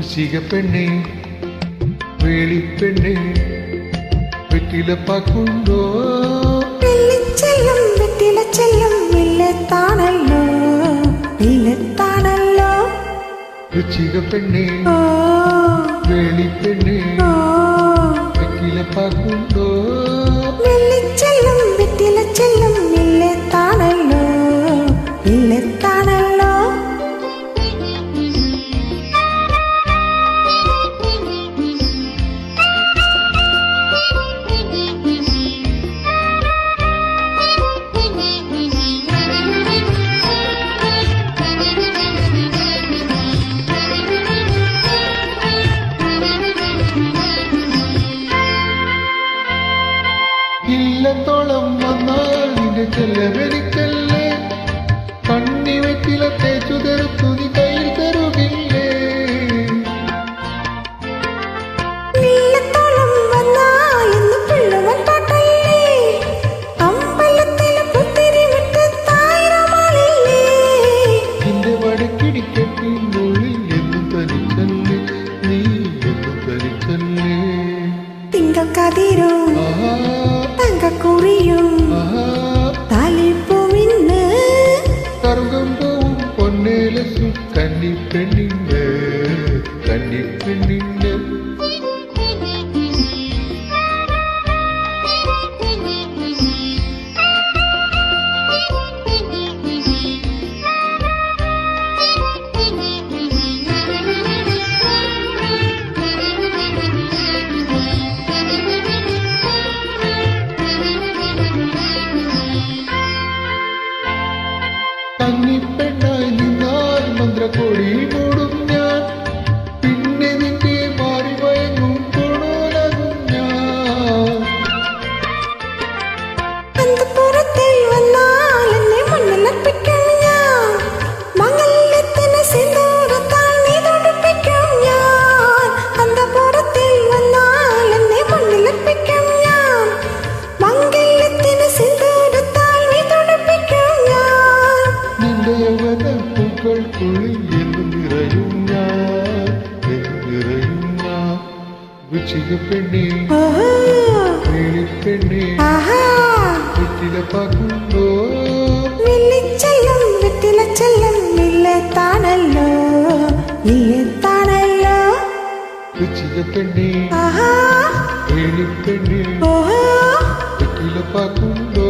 ഋഷിക പെണ്ണേ വേളിപ്പെണ്ണേ വെറ്റിലപ്പാക്കുണ്ടോ വെള്ളിച്ചെല്ലും വെറ്റിലച്ചെല്ലും ഇല്ലത്താണല്ലോ ഇല്ലത്താണല്ലോ ഋഷിക പെണ്ണേ വേളിപ്പെണ്ണേ വെറ്റിലപ്പാക്കുണ്ടോ വെള്ളിച്ചെല്ലും വെറ്റിലച്ചെല്ലും ഇല്ലത്താണല്ലോ ഇല്ലത്താണല്ലോ ഇല്ലത്തോളം വന്നാൽ നിന്റെ ചെല്ലവരിക്കല്ലേ കണ്ണി വെറ്റില തേച്ചു തെറുത്തു നീ കയ്യിൽ തരുകില്ലേ നിന്റെ വടക്കിടിക്കെട്ടിനുള്ളിൽ എന്നും തനിച്ചല്ലേ നീ എന്നും തനിച്ചല്ലേ തിങ്കക്കതിരും തങ്കക്കുറിയും താലിപ്പൂവിന്ന് കറുകം പോവും പൊന്നേലസും കന്നിപ്പെണ്ണിന്റെ കന്നിപ്പെണ്ണിന്റെ കന്നിപ്പെണ്ണായി നിന്നാൽ മന്ത്രകോടി മൂടും ഞാൻ പിന്നെ നിന്റെ മാറി വയങ്ങും കൊണോലാകും ഞാൻ അന്തപുരത്തിൽ വന്നാൽ എന്നെ മണ്ണിലർപ്പിക്കും ഞാൻ മംഗല്യത്തിന് സിന്ദൂരത്താൽ നീ തൊടുപ്പിക്കും ഞാൻ അന്തപുരത്തിൽ വന്നാൽ എന്നെ മണ്ണിലർപ്പിക്കും ഞാൻ മംഗല്യത്തിന് സിന്ദൂരത്താൽ നീ തൊടുപ്പിക്കും ഞാൻ നിന്റെ യൗവന പൂക്കൾക്കുള്ളിൽ എന്നും നിറയും ഞാൻ ഋഷിക പെണ്ണേ വേളിപ്പെണ്ണേ വെറ്റിലപ്പാക്കുണ്ടോ വെള്ളിച്ചെല്ലും വെറ്റിലച്ചെല്ലും ഇല്ലത്താണല്ലോ ഇല്ലത്താണല്ലോ ഋഷിക പെണ്ണേ വേളിപ്പെണ്ണേ വെറ്റിലപ്പാക്കുണ്ടോ